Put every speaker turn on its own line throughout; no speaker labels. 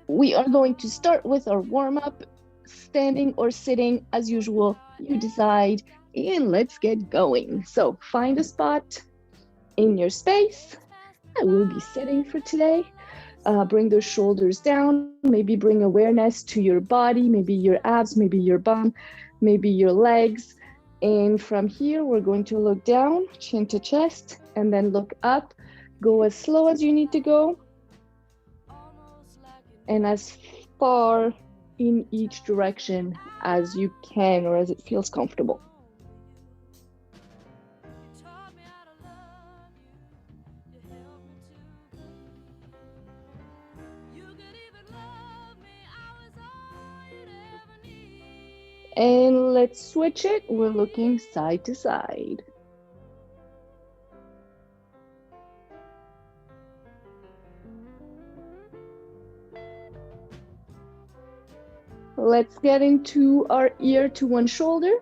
We are going to start with our warm-up, standing or sitting as usual. You decide, and let's get going. So find a spot in your space. I will be sitting for today. Bring those shoulders down, maybe bring awareness to your body, maybe your abs, maybe your bum, maybe your legs. And from here, we're going to look down, chin to chest, and then look up. Go as slow as you need to go and as far in each direction as you can or as it feels comfortable. And let's switch it. We're looking side to side. Let's get into our ear to one shoulder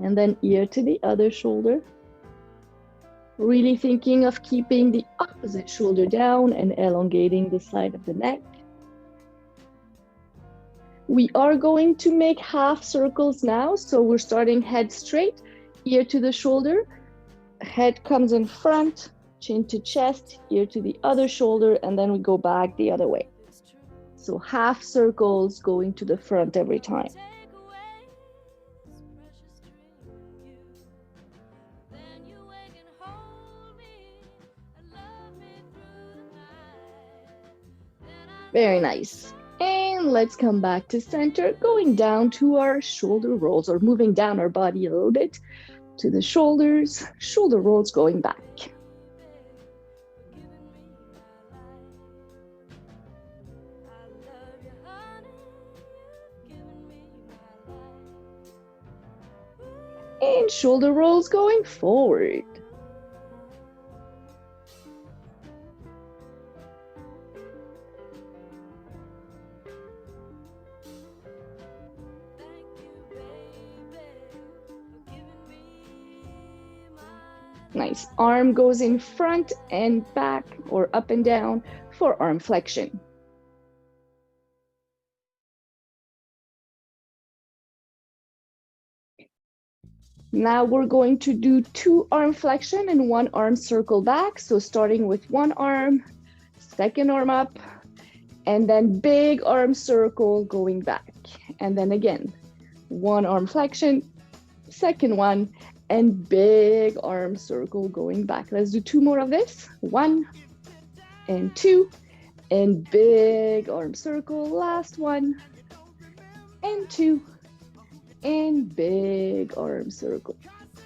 and then ear to the other shoulder. Really thinking of keeping the opposite shoulder down and elongating the side of the neck. We are going to make half circles now. So we're starting head straight, ear to the shoulder, head comes in front, chin to chest, ear to the other shoulder, and then we go back the other way. So half circles going to the front every time. Very nice. And let's come back to center, going down to our shoulder rolls or moving down our body a little bit to the shoulders, shoulder rolls going back. And shoulder rolls going forward. Nice. Arm goes in front and back or up and down for arm flexion. Now we're going to do 2 arm flexion and 1 arm circle back. So starting with 1 arm, second arm up, and then big arm circle going back. And then again, 1 arm flexion, second one, and big arm circle going back. Let's do 2 more of this. 1 and 2, and big arm circle. Last one, and 2, and big arm circle.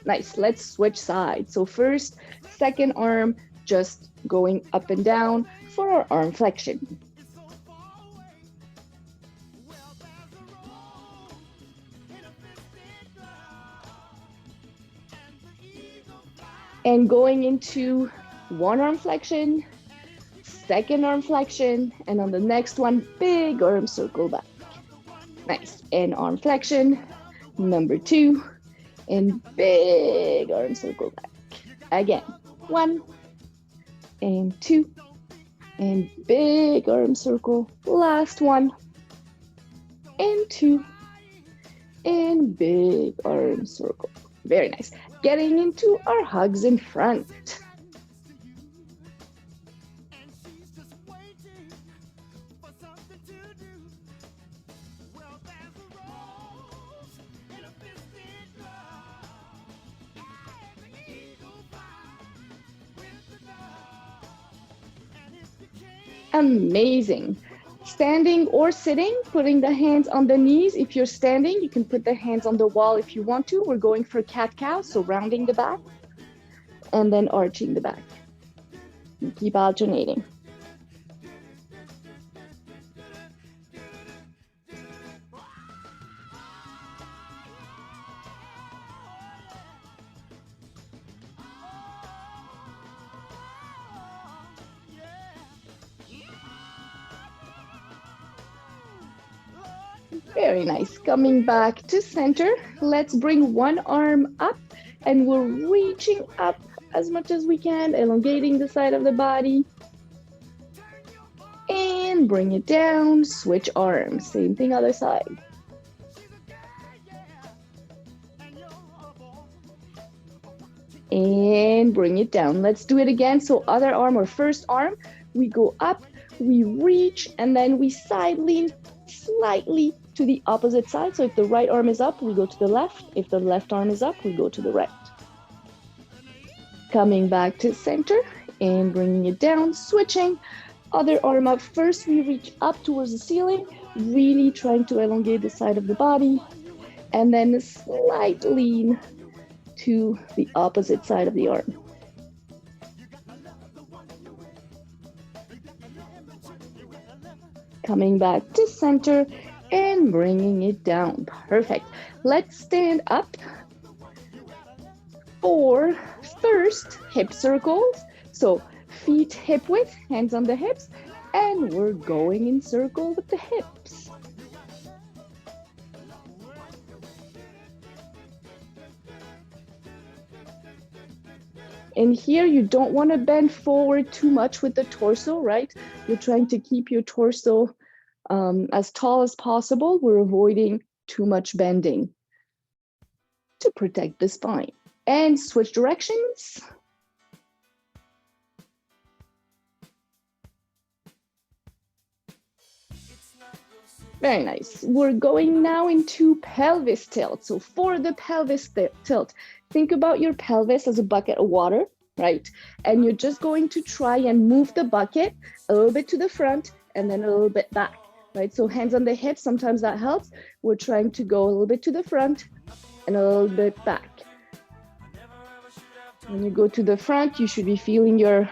Nice. Let's switch sides. So first, second arm, just going up and down for our arm flexion. And going into 1 arm flexion, second arm flexion, and on the next one, big arm circle back. Nice. And arm flexion, number 2, and big arm circle back. Again, 1 and 2, and big arm circle. Last one, and 2, and big arm circle. Very nice. Getting into our hugs in front. Amazing. Standing or sitting, putting the hands on the knees. If you're standing, you can put the hands on the wall if you want to. We're going for cat-cow, so rounding the back and then arching the back. And keep alternating. Very nice. Coming back to center, let's bring 1 arm up and we're reaching up as much as we can, elongating the side of the body. And and bring it down, switch arms, same thing other side. And bring it down. Let's do it again. So other arm or first arm, we go up, we reach, and then we side lean slightly to the opposite side. So if the right arm is up, we go to the left. If the left arm is up, we go to the right. Coming back to center and bringing it down, switching. Other arm up. First, we reach up towards the ceiling, really trying to elongate the side of the body, and then a slight lean to the opposite side of the arm. Coming back to center and bringing it down. Perfect. Let's stand up for first hip circles. So feet hip width, hands on the hips, and we're going in circle with the hips. And here you don't want to bend forward too much with the torso, right? You're trying to keep your torso as tall as possible. We're avoiding too much bending to protect the spine. And switch directions. Very nice. We're going now into pelvis tilt. So for the pelvis tilt, think about your pelvis as a bucket of water, right? And you're just going to try and move the bucket a little bit to the front and then a little bit back, right? So hands on the hips, sometimes that helps. We're trying to go a little bit to the front and a little bit back. When you go to the front, you should be feeling your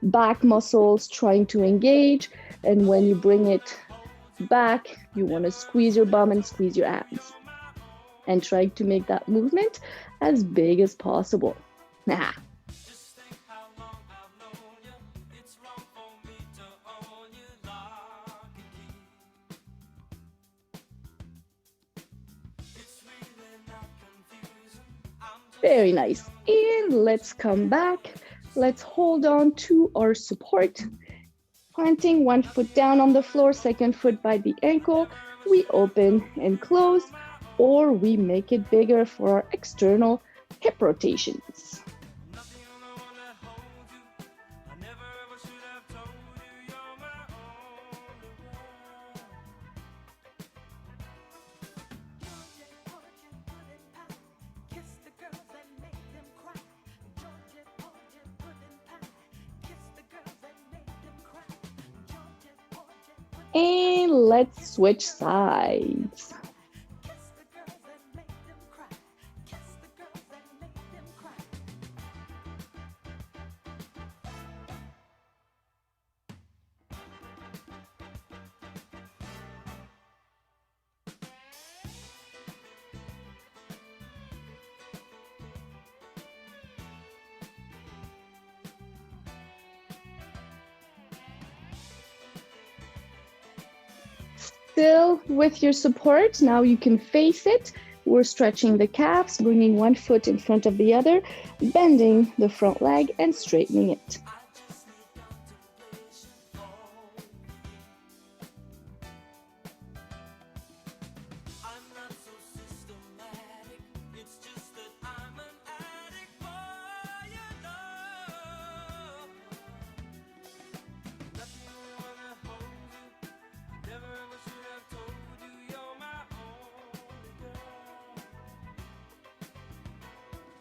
back muscles trying to engage. And when you bring it back, you want to squeeze your bum and squeeze your abs and try to make that movement as big as possible. Nah. Very nice. And let's come back. Let's hold on to our support. Planting one foot down on the floor, second foot by the ankle. We open and close, or we make it bigger for our external hip rotations. And let's switch sides. Still with your support, now you can face it. We're stretching the calves, bringing one foot in front of the other, bending the front leg and straightening it.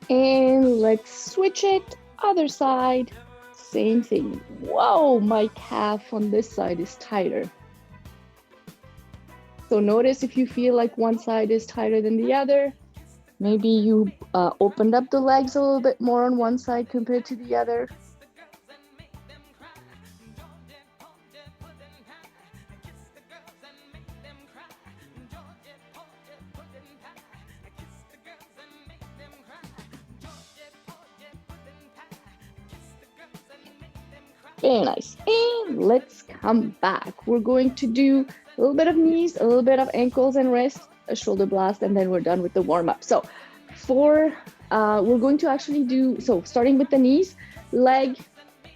And let's switch it, other side, same thing. Whoa, my calf on this side is tighter. So notice if you feel like one side is tighter than the other, maybe you opened up the legs a little bit more on one side compared to the other. Very nice. And let's come back. We're going to do a little bit of knees, a little bit of ankles and wrists, a shoulder blast, and then we're done with the warm-up. So we're going to actually do, so starting with the knees, leg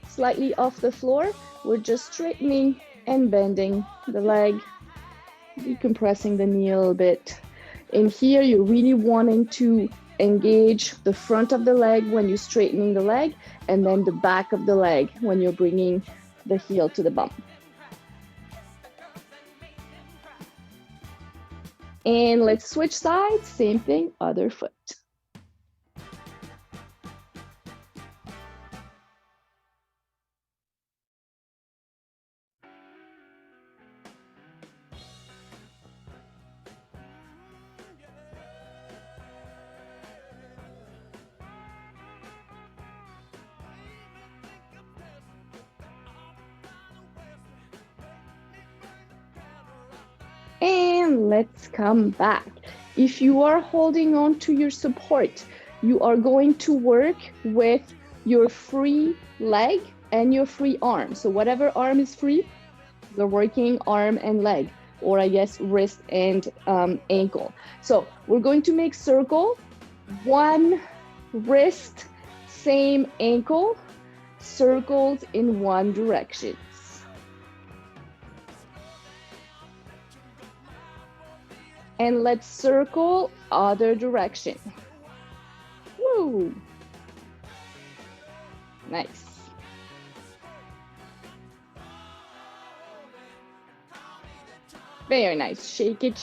slightly off the floor. We're just straightening and bending the leg, decompressing the knee a little bit. In here, you're really wanting to engage the front of the leg when you're straightening the leg, and then the back of the leg when you're bringing the heel to the bum. And let's switch sides, same thing, other foot. And let's come back. If you are holding on to your support, you are going to work with your free leg and your free arm. So whatever arm is free, you're working arm and leg, or I guess wrist and ankle. So we're going to make circle, one wrist, same ankle, circles in one direction. And let's circle other direction. Woo! Nice. Very nice. Shake it,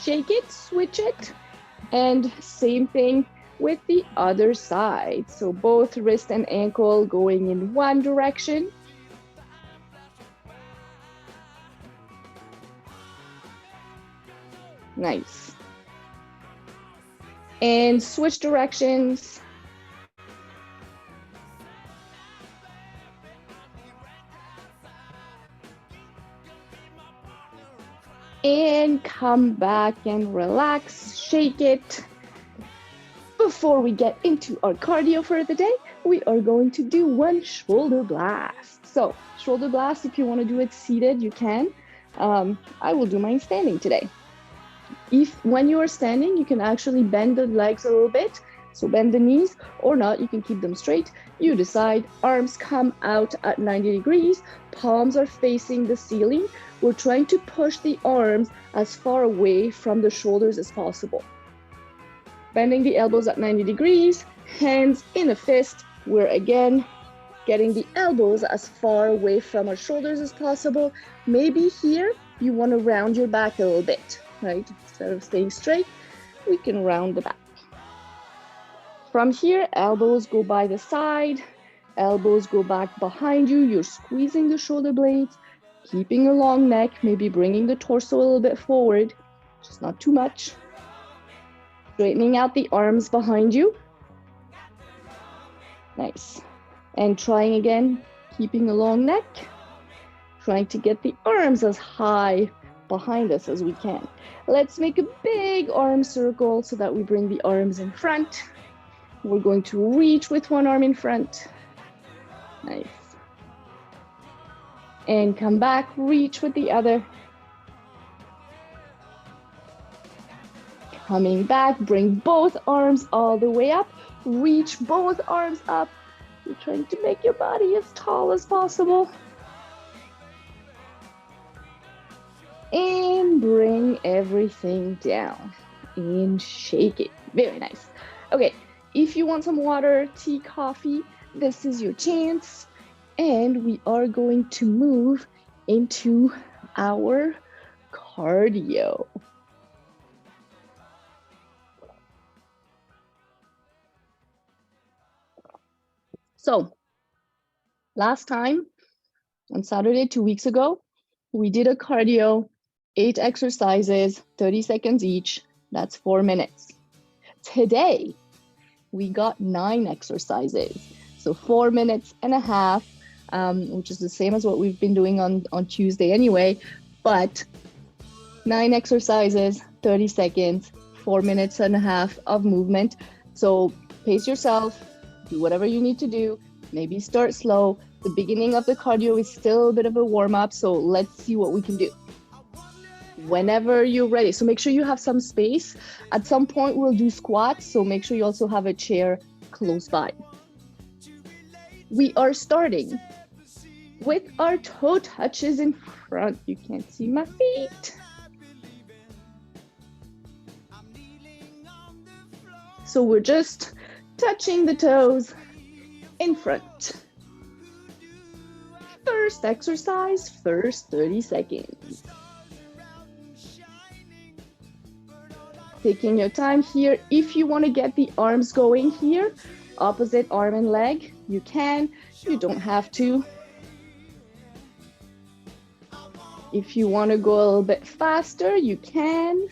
switch it. And same thing with the other side. So both wrist and ankle going in one direction. Nice. And switch directions. And come back and relax, shake it. Before we get into our cardio for the day, we are going to do one shoulder blast. So shoulder blast, if you want to do it seated, you can. I will do mine standing today. When you are standing, you can actually bend the legs a little bit. So bend the knees or not, you can keep them straight. You decide, arms come out at 90 degrees, palms are facing the ceiling. We're trying to push the arms as far away from the shoulders as possible. Bending the elbows at 90 degrees, hands in a fist. We're again getting the elbows as far away from our shoulders as possible. Maybe here you want to round your back a little bit, right? Instead of staying straight, we can round the back. From here, elbows go by the side, elbows go back behind you. You're squeezing the shoulder blades, keeping a long neck, maybe bringing the torso a little bit forward, just not too much. Straightening out the arms behind you. Nice. And trying again, keeping a long neck, trying to get the arms as high behind us as we can. Let's make a big arm circle so that we bring the arms in front. We're going to reach with one arm in front. Nice. And come back, reach with the other. Coming back, bring both arms all the way up. Reach both arms up. You're trying to make your body as tall as possible. And bring everything down. And shake it. Very nice. Okay, if you want some water, tea, coffee, this is your chance. And we are going to move into our cardio. So last time on Saturday, 2 weeks ago, we did a cardio, 8 exercises, 30 seconds each. That's 4 minutes. Today, we got 9 exercises. So 4 minutes and a half, which is the same as what we've been doing on Tuesday anyway, but 9 exercises, 30 seconds, 4 minutes and a half of movement. So pace yourself, do whatever you need to do, maybe start slow. The beginning of the cardio is still a bit of a warm-up, so let's see what we can do. Whenever you're ready, so make sure you have some space. At some point, we'll do squats, so make sure you also have a chair close by. We are starting with our toe touches in front. You can't see my feet. So we're just touching the toes in front. First exercise, first 30 seconds. Taking your time here. If you want to get the arms going here, opposite arm and leg, you can. You don't have to. If you want to go a little bit faster, you can.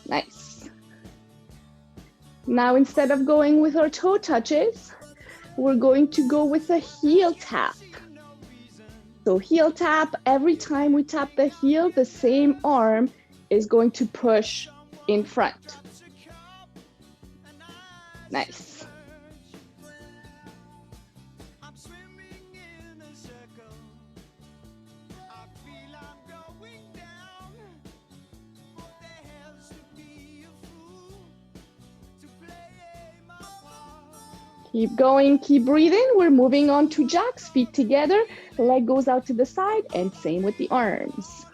Nice. Now, instead of going with our toe touches, we're going to go with a heel tap. So heel tap, every time we tap the heel, the same arm is going to push in front. Nice. Keep going, keep breathing. We're moving on to jacks, feet together, leg goes out to the side, and same with the arms.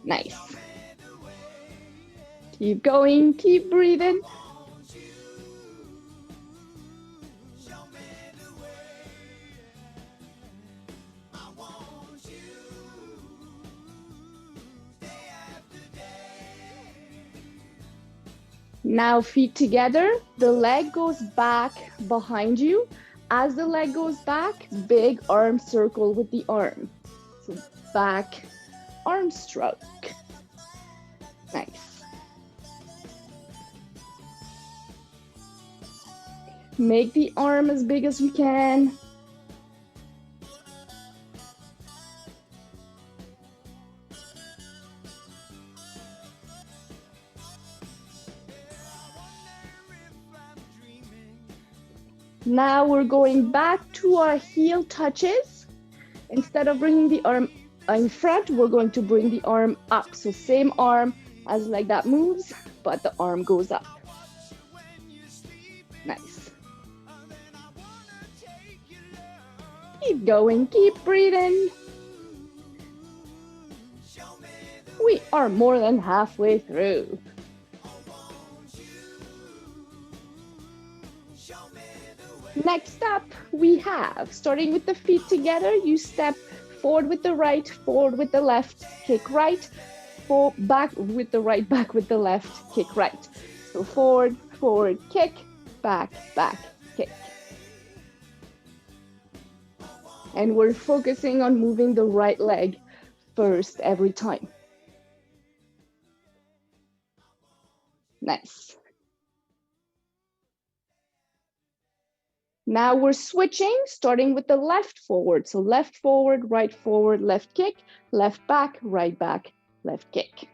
Nice. Keep going, keep breathing. Now feet together, the leg goes back behind you. As the leg goes back, big arm circle with the arm. So back arm stroke. Nice. Make the arm as big as you can. Now we're going back to our heel touches. Instead of bringing the arm in front, we're going to bring the arm up. So same arm as like that moves, but the arm goes up. Nice. Keep going, keep breathing. We are more than halfway through. Next up, we have, starting with the feet together, you step forward with the right, forward with the left, kick right, back with the right, back with the left, kick right. So forward, forward, kick, back, back, kick. And we're focusing on moving the right leg first every time. Nice. Now we're switching, starting with the left forward. So left forward, left kick, left back, left kick.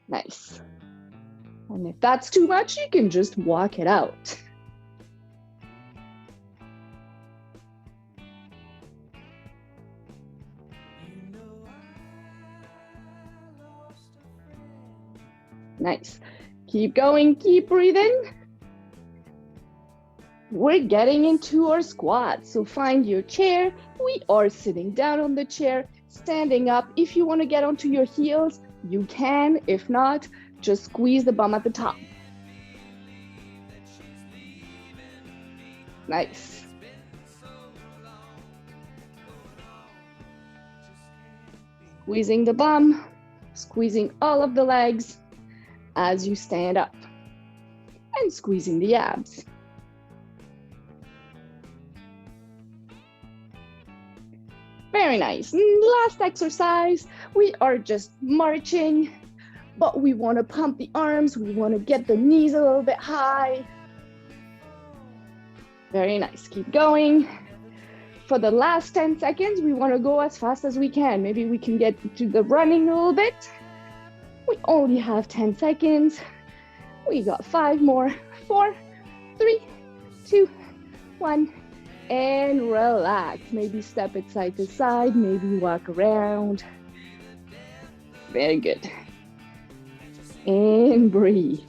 Nice. And if that's too much, you can just walk it out. Nice. Keep going, keep breathing. We're getting into our squat. So find your chair. We are sitting down on the chair, standing up. If you want to get onto your heels, you can. If not, just squeeze the bum at the top. Nice. Squeezing the bum, squeezing all of the legs as you stand up, and squeezing the abs. Very nice. Last exercise, we are just marching, but we want to pump the arms. We want to get the knees a little bit high. Very nice. Keep going. For the last 10 seconds, we want to go as fast as we can. Maybe we can get to the running a little bit. We only have 10 seconds. We got 5 more. 4, 3, 2, 1. And relax. Maybe step it side to side. Maybe walk around. Very good. And breathe.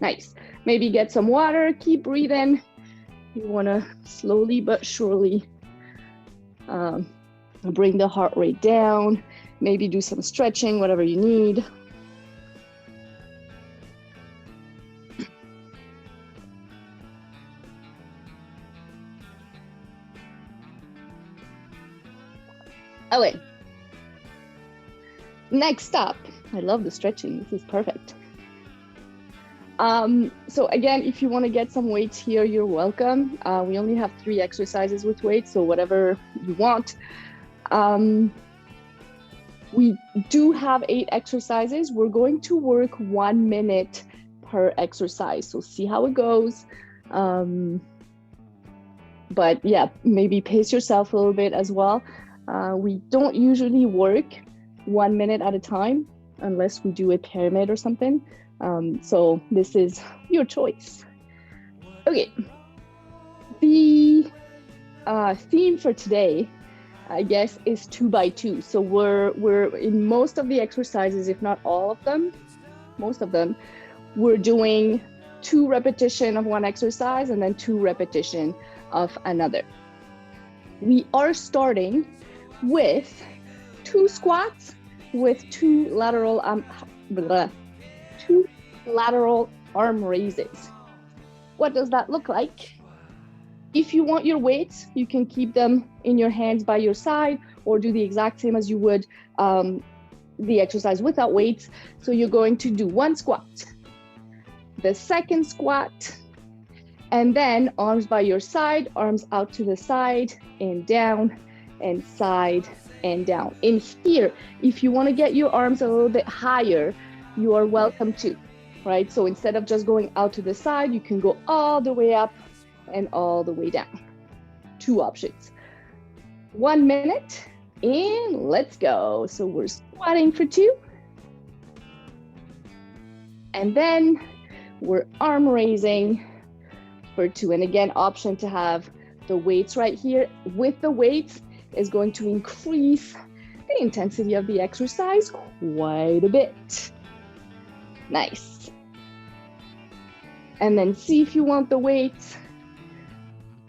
Nice. Maybe get some water, keep breathing. You want to slowly but surely bring the heart rate down. Maybe do some stretching, whatever you need. Okay. Next up, I love the stretching. This is perfect. So again, if you want to get some weights here, you're welcome. We only have 3 exercises with weights, so whatever you want. We do have 8 exercises. We're going to work 1 minute per exercise. So see how it goes. But yeah, maybe pace yourself a little bit as well. We don't usually work 1 minute at a time unless we do a pyramid or something. So this is your choice. Okay, the theme for today, I guess, is 2 by 2. So we're in most of the exercises, if not all of them, most of them, we're doing 2 repetition of one exercise and then 2 repetition of another. We are starting with 2 squats with 2 lateral arm raises. What does that look like? If you want your weights, you can keep them in your hands by your side or do the exact same as you would the exercise without weights. So you're going to do 1 squat, the second squat, and then arms by your side, arms out to the side and down and side and down. In here, if you want to get your arms a little bit higher, you are welcome to, right? So instead of just going out to the side, you can go all the way up and all the way down. 2 options. 1 minute and let's go. So we're squatting for 2. And then we're arm raising for 2. And again, option to have the weights right here. With the weights is going to increase the intensity of the exercise quite a bit. Nice. And then see if you want the weights.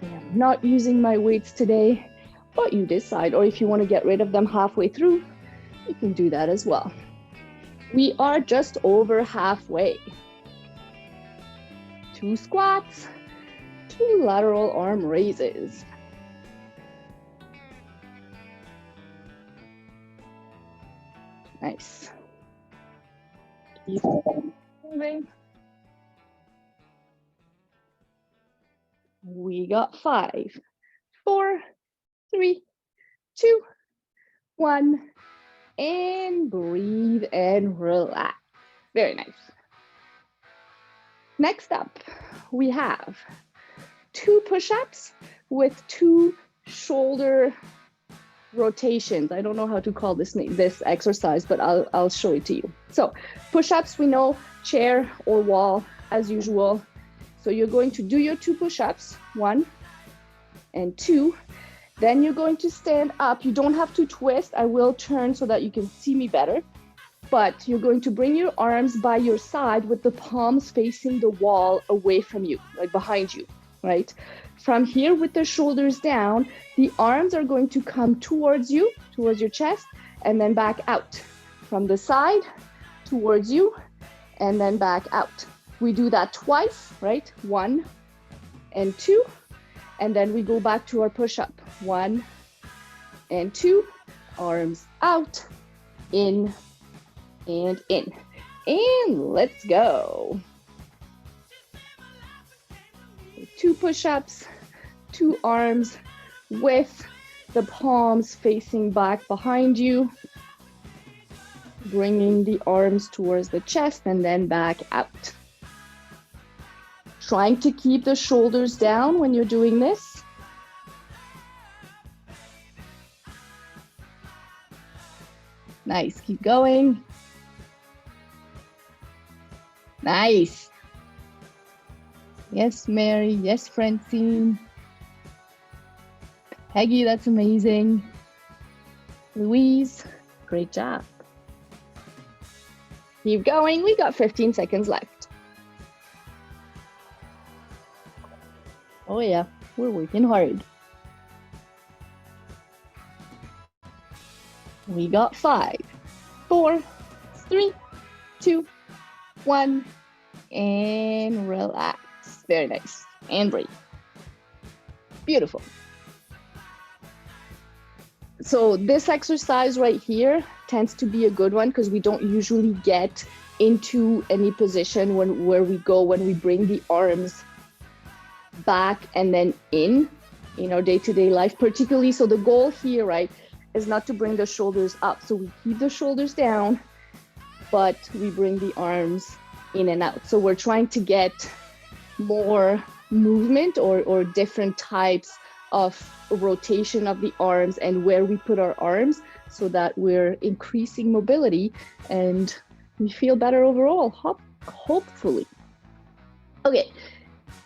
I'm not using my weights today, but you decide. Or if you want to get rid of them halfway through, you can do that as well. We are just over halfway. 2 squats, 2 lateral arm raises. Nice. Keep moving. We got 5, 4, 3, 2, 1, and breathe and relax. Very nice. Next up, we have 2 push-ups with 2 shoulder rotations. I don't know how to call this exercise, but I'll show it to you. So push-ups, we know, chair or wall as usual. So you're going to do your 2 push-ups, 1 and 2. Then you're going to stand up. You don't have to twist. I will turn so that you can see me better. But you're going to bring your arms by your side with the palms facing the wall away from you, like behind you, right? From here with the shoulders down, the arms are going to come towards you, towards your chest, and then back out. From the side, towards you, and then back out. We do that twice, right? 1 and 2, and then we go back to our push-up. 1 and 2, arms out, in and in. And let's go. 2 push-ups, 2 arms with the palms facing back behind you. Bringing the arms towards the chest and then back out. Trying to keep the shoulders down when you're doing this. Nice, keep going. Nice. Yes, Mary. Yes, Francine. Peggy, that's amazing. Louise, great job. Keep going. We got 15 seconds left. Oh yeah, we're working hard. We got 5, 4, 3, 2, 1, and relax. Very nice. And breathe. Beautiful. So this exercise right here tends to be a good one because we don't usually get into any position where we bring the arms back and then in our day-to-day life, particularly. So the goal here, right, is not to bring the shoulders up. So we keep the shoulders down, but we bring the arms in and out. So we're trying to get more movement or different types of rotation of the arms and where we put our arms so that we're increasing mobility and we feel better overall, hopefully. Okay,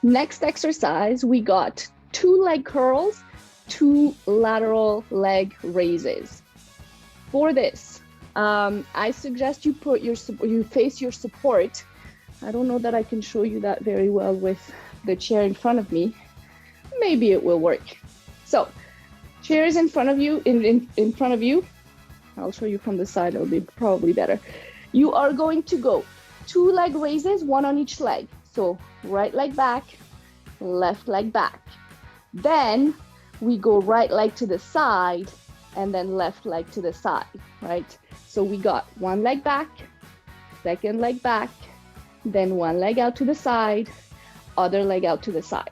next exercise, we got 2 leg curls, 2 lateral leg raises. For this, I suggest you face your support. I don't know that I can show you that very well with the chair in front of me. Maybe it will work. So, chair is in front of you, in front of you. I'll show you from the side, it'll be probably better. You are going to go 2 leg raises, 1 on each leg. So, right leg back, left leg back. Then, we go right leg to the side, and then left leg to the side, right? So we got 1 leg back, 2nd leg back, then 1 leg out to the side, other leg out to the side.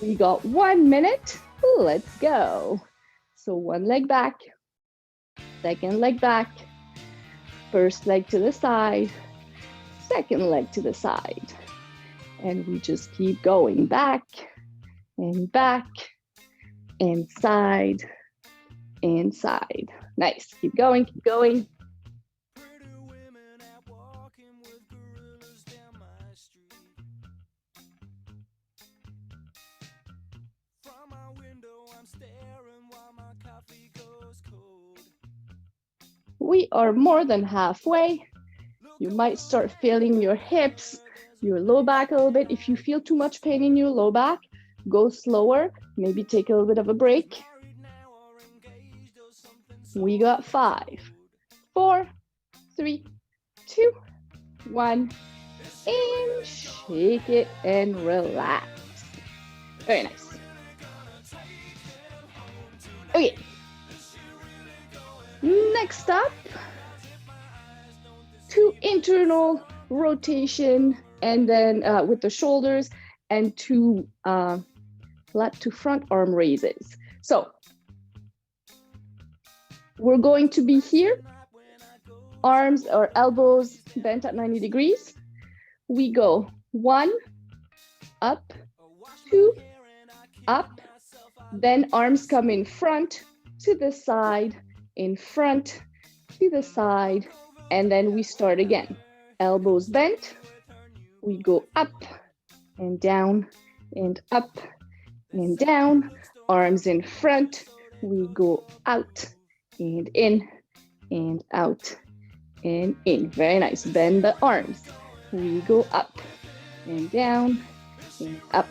We got 1 minute, let's go. So 1 leg back, 2nd leg back, 1st leg to the side, 2nd leg to the side. And we just keep going back, and side, and side. Nice, keep going, keep going. We are more than halfway. You might start feeling your hips, your low back a little bit. If you feel too much pain in your low back, go slower, maybe take a little bit of a break. We got 5, 4, 3, 2, 1, and shake it and relax. Very nice. Okay. Next up, 2 internal rotation, and then with the shoulders, and 2 flat to front arm raises. So we're going to be here, arms or elbows bent at 90 degrees. We go 1, up, 2, up, then arms come in front, to the side, in front, to the side, and then we start again. Elbows bent, we go up and down and up and down, arms in front, we go out and in and out and in. Very nice. Bend the arms. We go up and down and up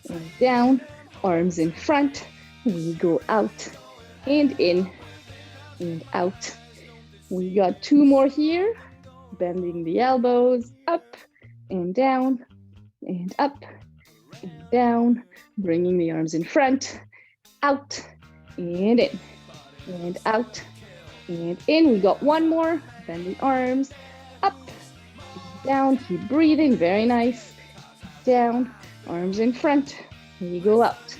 and down, arms in front, we go out and in and out. We got 2 more here, bending the elbows, up and down and up and down, bringing the arms in front, out and in and out and in. We got 1 more, bend the arms, up and down, keep breathing, very nice. Down, arms in front, we go out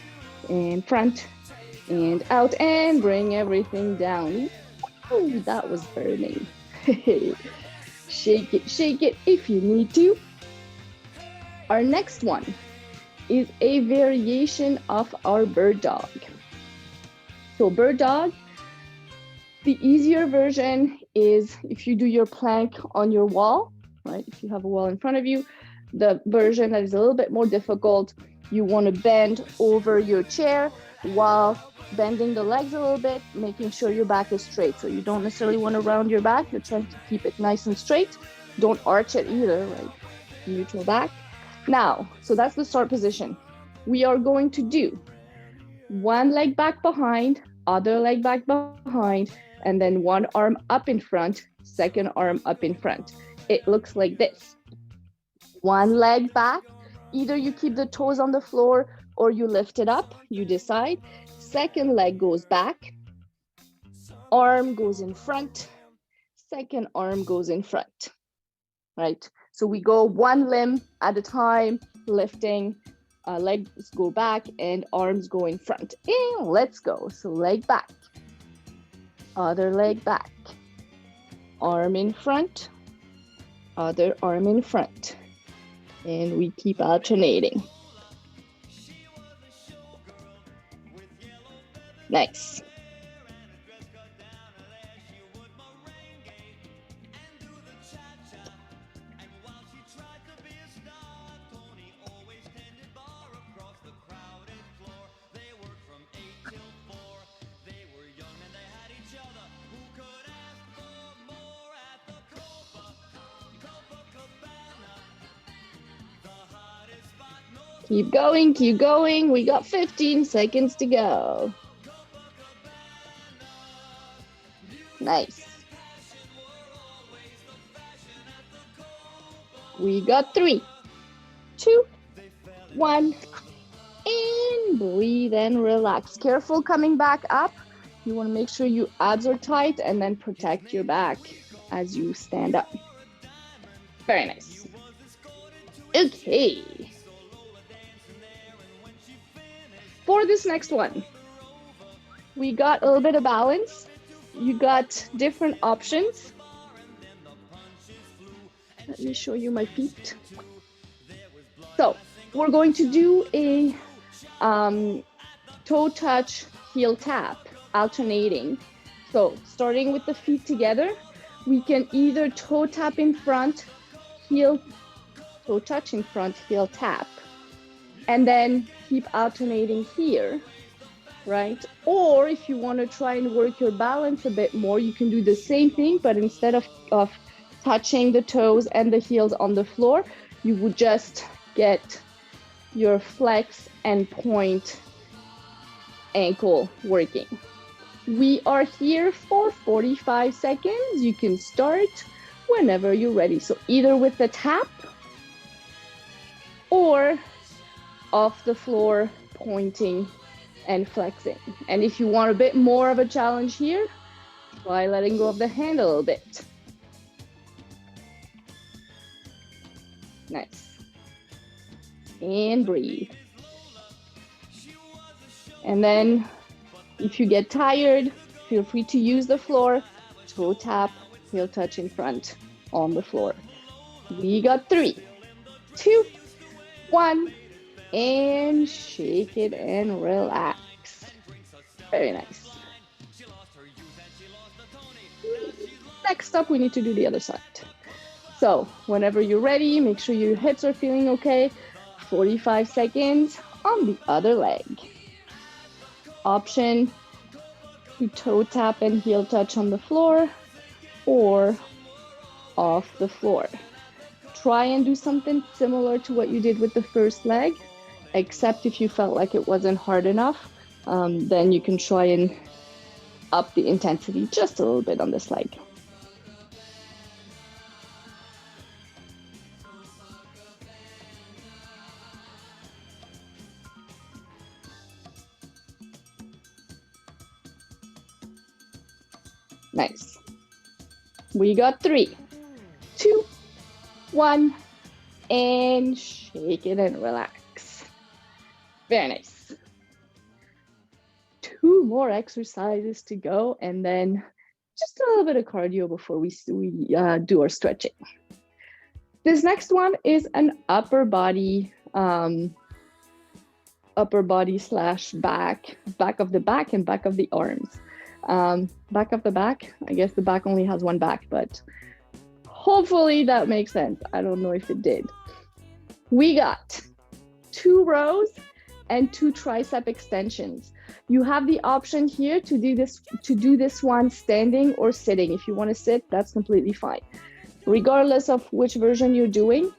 and front and out, and bring everything down. Oh, that was burning. Shake it if you need to. Our next one is a variation of our bird dog. So bird dog, the easier version is if you do your plank on your wall, right? If you have a wall in front of you, the version that is a little bit more difficult, you want to bend over your chair while bending the legs a little bit, making sure your back is straight. So you don't necessarily want to round your back. You're trying to keep it nice and straight. Don't arch it either, right? Neutral back. Now, so that's the start position. We are going to do one leg back behind, other leg back behind, and then one arm up in front, second arm up in front. It looks like this. One leg back, either you keep the toes on the floor or you lift it up, you decide. Second leg goes back, arm goes in front, second arm goes in front, right? So we go one limb at a time, lifting, legs go back and arms go in front. And let's go. So leg back, other leg back, arm in front, other arm in front. And we keep alternating. Nice. Keep going, keep going. We got 15 seconds to go. Nice. We got 3, 2, 1, and breathe and relax. Careful coming back up. You want to make sure your abs are tight and then protect your back as you stand up. Very nice. Okay. For this next one, we got a little bit of balance. You got different options. Let me show you my feet. So we're going to do a toe touch, heel tap, alternating. So starting with the feet together, we can either toe tap in front, heel, toe touch in front, heel tap, and then keep alternating here, right? Or if you want to try and work your balance a bit more, you can do the same thing, but instead of touching the toes and the heels on the floor, you would just get your flex and point ankle working. We are here for 45 seconds. You can start whenever you're ready. So either with the tap or off the floor, pointing and flexing. And if you want a bit more of a challenge here, try letting go of the hand a little bit. Nice. And breathe. And then if you get tired, feel free to use the floor, toe tap, heel touch in front on the floor. We got 3, 2, 1, and shake it and relax. Very nice. Next up, we need to do the other side. So whenever you're ready, make sure your hips are feeling okay. 45 seconds on the other leg. Option to toe tap and heel touch on the floor or off the floor. Try and do something similar to what you did with the first leg, except if you felt like it wasn't hard enough, then you can try and up the intensity just a little bit on this leg. Nice. We got 3, 2, 1, and shake it and relax. Very nice. 2 more exercises to go, and then just a little bit of cardio before we do our stretching. This next one is an upper body slash back of the back and back of the arms. Back of the back, I guess the back only has one back, but hopefully that makes sense. I don't know if it did. We got 2 rows and 2 tricep extensions. You have the option here to do this one standing or sitting. If you want to sit, that's completely fine. Regardless of which version you're doing,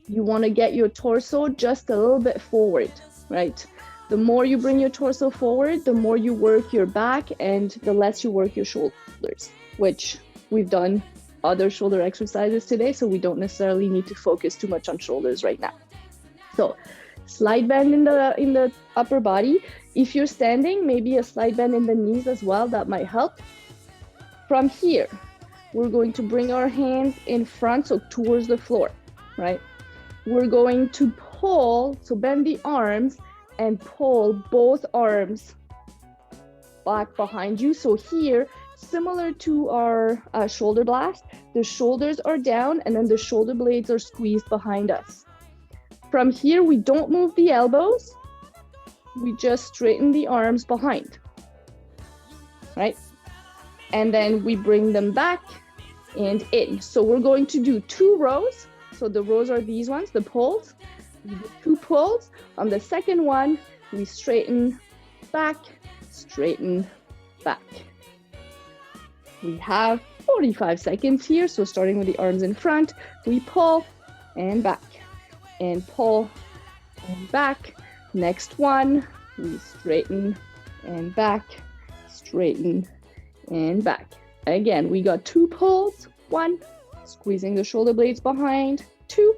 you want to get your torso just a little bit forward, right? The more you bring your torso forward, the more you work your back and the less you work your shoulders, which we've done other shoulder exercises today, so we don't necessarily need to focus too much on shoulders right now. So slight bend in the upper body. If you're standing, maybe a slight bend in the knees as well, that might help. From here, we're going to bring our hands in front, so towards the floor, right? We're going to pull, so bend the arms and pull both arms back behind you. So here, similar to our shoulder blast, the shoulders are down and then the shoulder blades are squeezed behind us. From here, we don't move the elbows. We just straighten the arms behind, right? And then we bring them back and in. So we're going to do 2 rows. So the rows are these ones, the pulls. We do 2 pulls. On the second one, we straighten back, straighten back. We have 45 seconds here. So starting with the arms in front, we pull and back and pull and back. Next one, we straighten and back, straighten and back. Again, we got 2 pulls, 1, squeezing the shoulder blades behind, 2,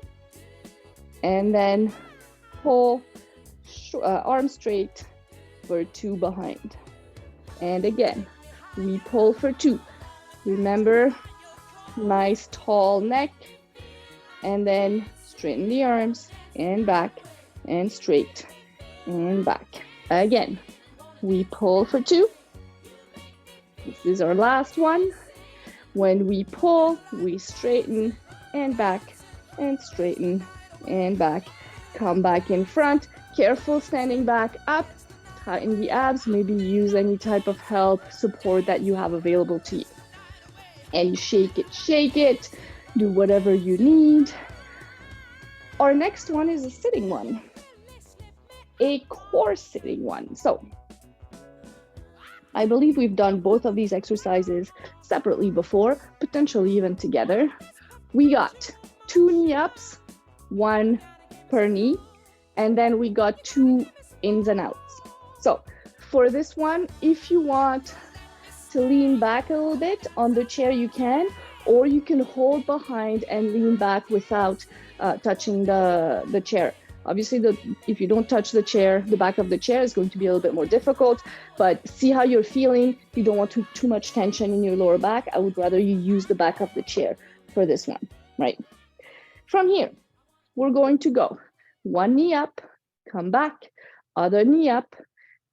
and then pull, arm straight for 2 behind. And again, we pull for 2. Remember, nice tall neck, and then straighten the arms and back and straight and back. Again, we pull for 2. This is our last one. When we pull, we straighten and back and straighten and back. Come back in front. Careful standing back up. Tighten the abs. Maybe use any type of help, support that you have available to you. And shake it. Do whatever you need. Our next one is a sitting one, a core sitting one. So I believe we've done both of these exercises separately before, potentially even together. We got 2 knee ups, 1 per knee, and then we got 2 ins and outs. So for this one, if you want to lean back a little bit on the chair, you can, or you can hold behind and lean back without touching the chair. Obviously, if you don't touch the chair, the back of the chair is going to be a little bit more difficult, but see how you're feeling. You don't want too much tension in your lower back. I would rather you use the back of the chair for this one, right? From here, we're going to go 1 knee up, come back, other knee up,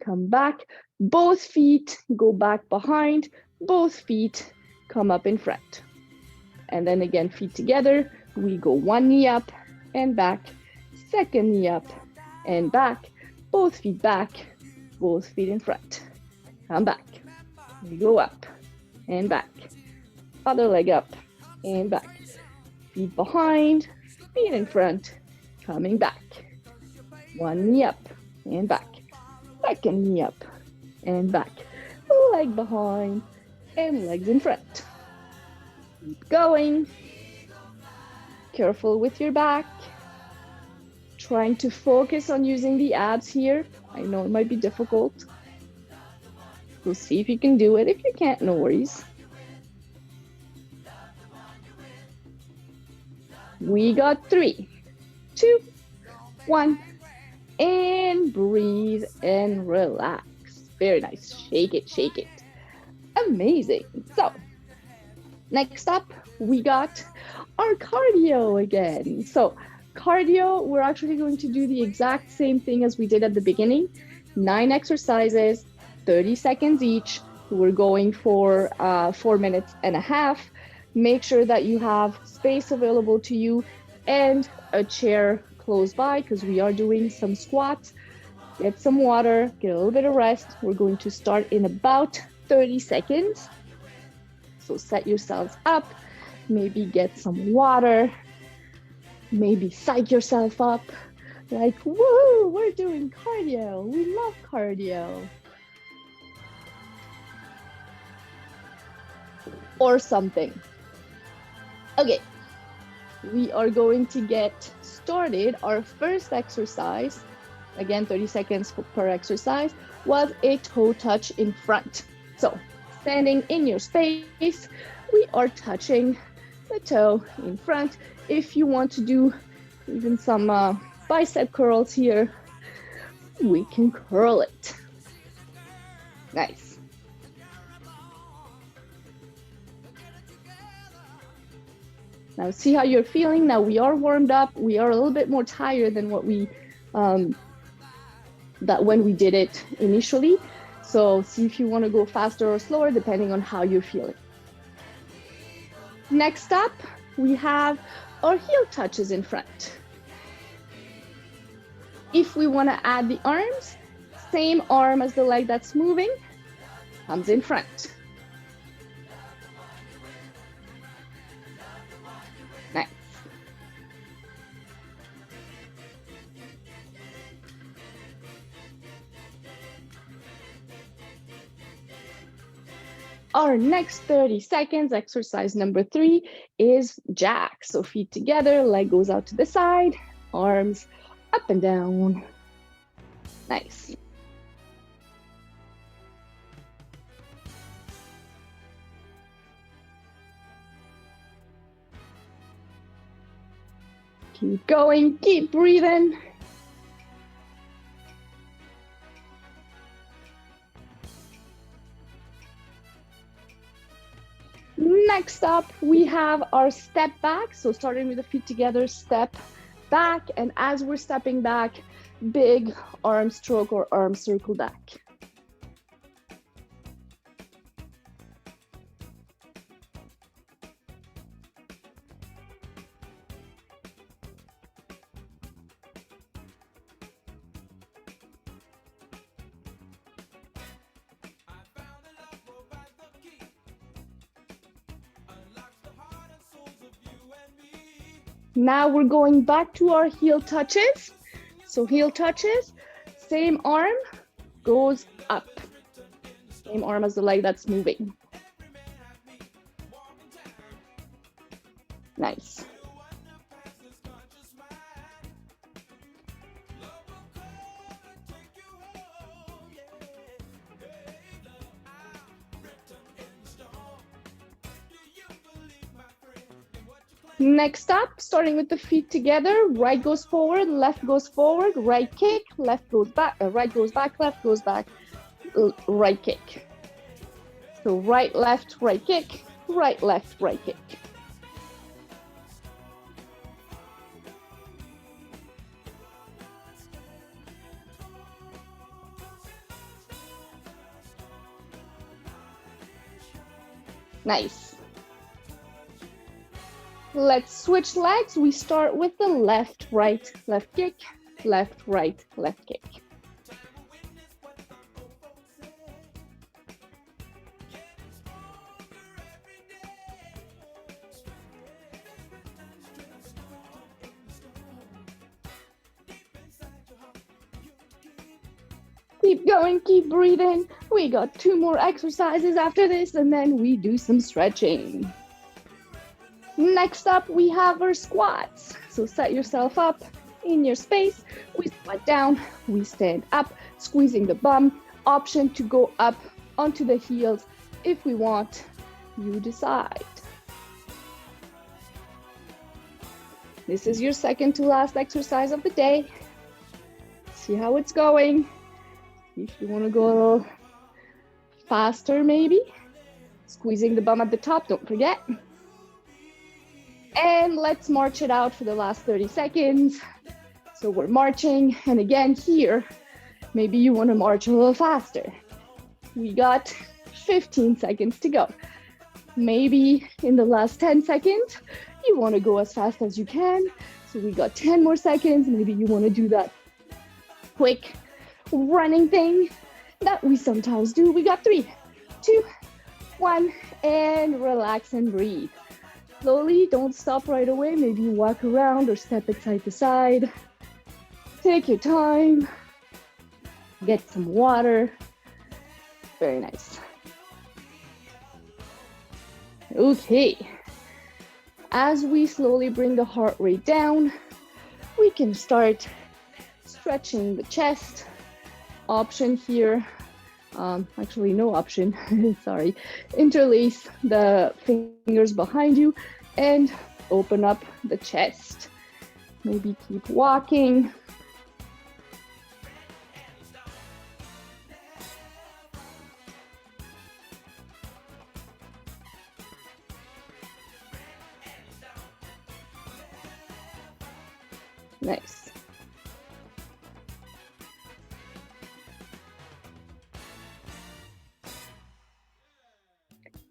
come back, both feet go back behind, both feet come up in front. And then again, feet together, we go 1 knee up and back, second knee up and back, both feet back, both feet in front. Come back, we go up and back, other leg up and back, feet behind, feet in front, coming back. 1 knee up and back, second knee up and back, leg behind and legs in front. Keep going. Careful with your back. Trying to focus on using the abs here. I know it might be difficult. We'll see if you can do it. If you can't, no worries. We got 3, 2, 1, and breathe and relax. Very nice. Shake it. Amazing. So next up, we got our cardio again. So cardio, we're actually going to do the exact same thing as we did at the beginning. 9 exercises, 30 seconds each. We're going for 4 minutes and a half. Make sure that you have space available to you and a chair close by because we are doing some squats. Get some water, get a little bit of rest. We're going to start in about 30 seconds. So set yourselves up, maybe get some water, Maybe psych yourself up. Like, woo, we're doing cardio. We love cardio. Or something. Okay, we are going to get started. Our first exercise, again, 30 seconds per exercise, was a toe touch in front. So standing in your space, we are touching the toe in front. If you want to do even some bicep curls here, we can curl it. Nice. Now see how you're feeling. Now we are warmed up. We are a little bit more tired than what we when we did it initially. So see if you want to go faster or slower depending on how you're feeling. Next up, we have our heel touches in front. If we want to add the arms, same arm as the leg that's moving comes in front. Nice. Our next 30 seconds, exercise number 3, is jack. So feet together, leg goes out to the side, arms up and down. Nice. Keep going, keep breathing. Next up, we have our step back. So starting with the feet together, step back. And as we're stepping back, big arm stroke or arm circle back. Now we're going back to our heel touches. So heel touches, same arm goes up. Same arm as the leg that's moving. Nice. Next up, starting with the feet together, right goes forward, left goes forward, right kick, left goes back, right goes back, left goes back, right kick. So right, left, right kick, right, left, right kick. Nice. Let's switch legs. We start with the left, right, left kick, left, right, left kick. Keep going, keep breathing. We got 2 more exercises after this, and then we do some stretching. Next up, we have our squats. So set yourself up in your space. We squat down, we stand up, squeezing the bum. Option to go up onto the heels if we want. You decide. This is your second to last exercise of the day. See how it's going. If you want to go a little faster, maybe. Squeezing the bum at the top, don't forget. And let's march it out for the last 30 seconds. So we're marching, and again here, maybe you want to march a little faster. We got 15 seconds to go. Maybe in the last 10 seconds, you want to go as fast as you can. So we got 10 more seconds. Maybe you want to do that quick running thing that we sometimes do. We got 3, 2, 1, and relax and breathe. Slowly, don't stop right away. Maybe walk around or step it side to side. Take your time. Get some water. Very nice. Okay. As we slowly bring the heart rate down, we can start stretching the chest. Option here, actually no option, sorry. Interlace the fingers behind you and open up the chest. Maybe keep walking. Nice.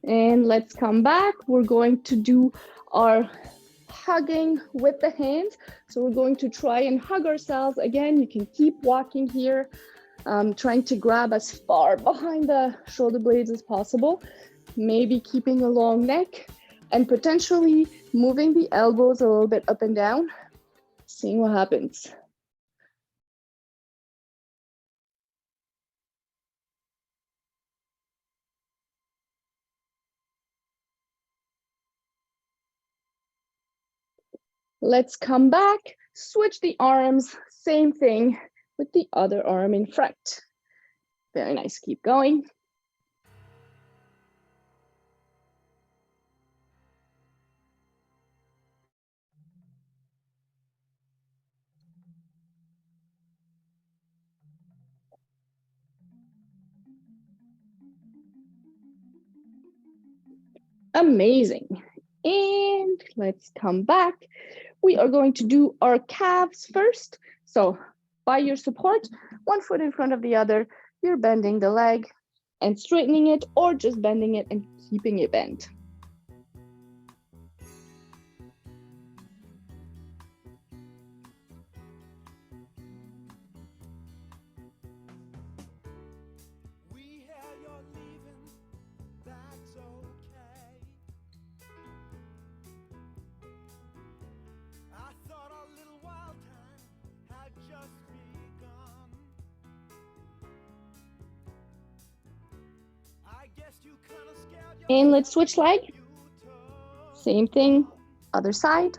And let's come back. We're going to do our hugging with the hands. So we're going to try and hug ourselves. Again, you can keep walking here, trying to grab as far behind the shoulder blades as possible, maybe keeping a long neck and potentially moving the elbows a little bit up and down, seeing what happens. Let's come back, switch the arms, same thing with the other arm in front. Very nice, keep going. Amazing. And let's come back. We are going to do our calves first. So by your support, one foot in front of the other, you're bending the leg and straightening it, or just bending it and keeping it bent. And let's switch leg. Same thing, other side.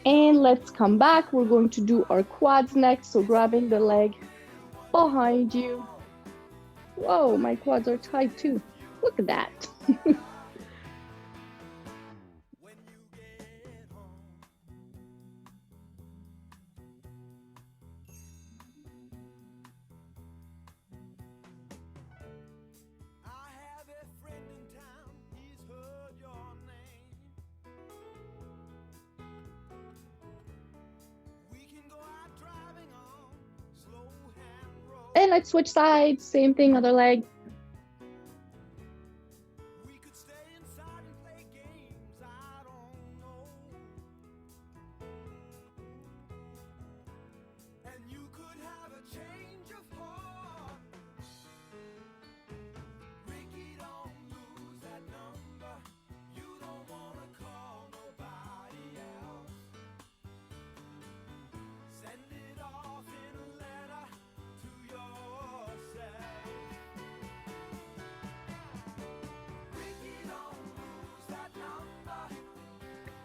And let's come back. We're going to do our quads next. So grabbing the leg behind you. Whoa, my quads are tight too. Look at that. And let's switch sides, same thing, other leg.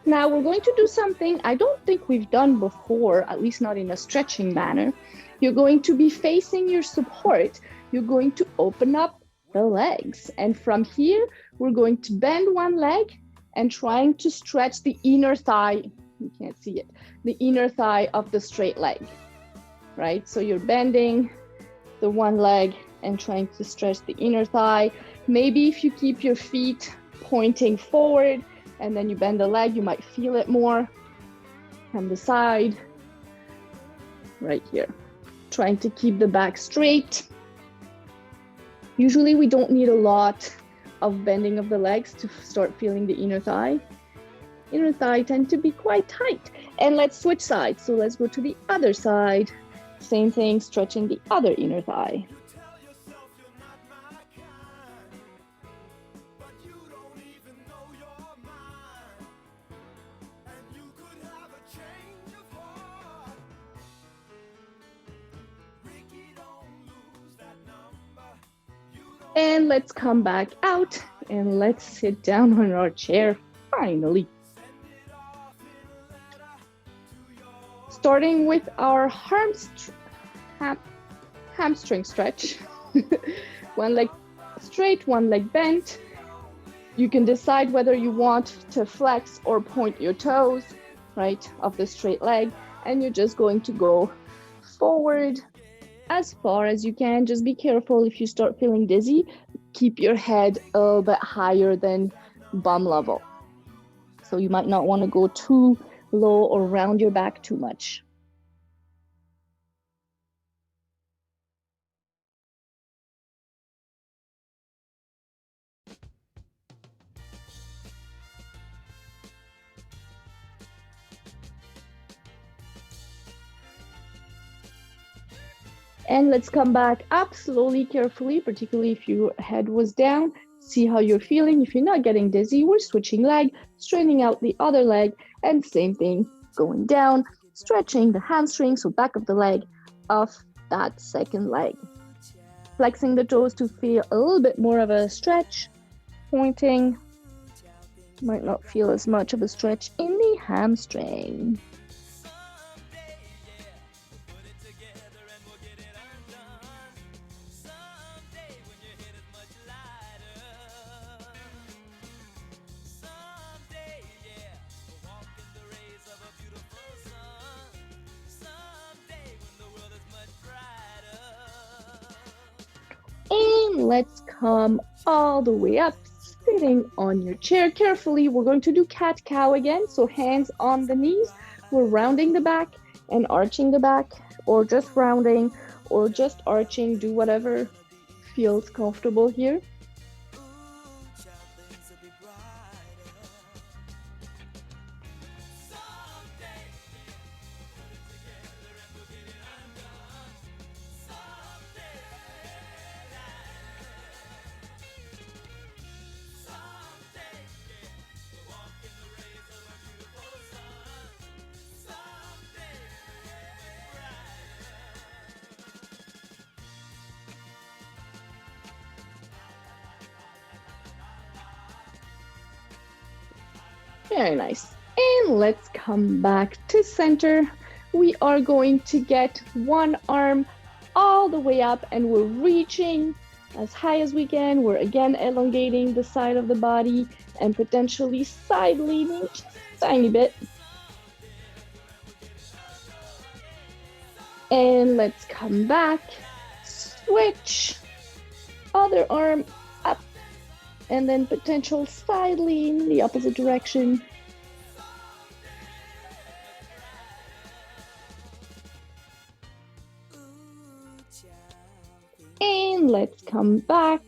Now we're going to do something I don't think we've done before, at least not in a stretching manner. You're going to be facing your support. You're going to open up the legs. And from here, we're going to bend one leg and trying to stretch the inner thigh. You can't see it. The inner thigh of the straight leg, right? So you're bending the one leg and trying to stretch the inner thigh. Maybe if you keep your feet pointing forward, and then you bend the leg, you might feel it more from the side, right here. trying to keep the back straight. Usually we don't need a lot of bending of the legs to start feeling the inner thigh. Inner thigh tend to be quite tight. And let's switch sides. So let's go to the other side. Same thing, stretching the other inner thigh. And let's come back out and let's sit down on our chair finally. Starting with our hamstring stretch. One leg straight, one leg bent. You can decide whether you want to flex or point your toes, right, of the straight leg. And you're just going to go forward as far as you can. Just be careful if you start feeling dizzy. Keep your head a little bit higher than bum level. So you might not want to go too low or round your back too much. And let's come back up slowly, carefully, particularly if your head was down. See how you're feeling. If you're not getting dizzy, we're switching leg, straightening out the other leg, and same thing, going down, stretching the hamstring, so back of the leg, of that second leg. Flexing the toes to feel a little bit more of a stretch. Pointing, might not feel as much of a stretch in the hamstring. And let's come all the way up, sitting on your chair carefully. We're going to do cat-cow again. So hands on the knees. We're rounding the back and arching the back, or just rounding, or just arching. Do whatever feels comfortable here. Very nice. And let's come back to center. We are going to get one arm all the way up and we're reaching as high as we can. We're again elongating the side of the body and potentially side leaning just a tiny bit. And let's come back, switch, other arm up, and then potential side lean, the opposite direction. And let's come back,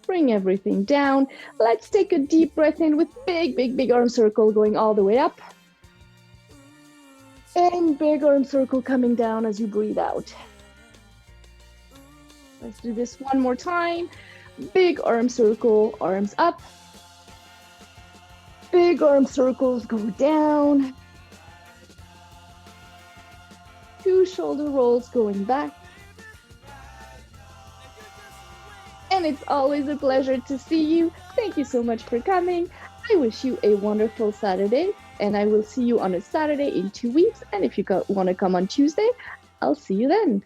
bring everything down. Let's take a deep breath in with big, big, big arm circle going all the way up. And big arm circle coming down as you breathe out. Let's do this one more time. Big arm circle, arms up. Big arm circles go down. 2 shoulder rolls going back. And it's always a pleasure to see you. Thank you so much for coming. I wish you a wonderful Saturday, and I will see you on a Saturday in 2 weeks. And if you want to come on Tuesday, I'll see you then.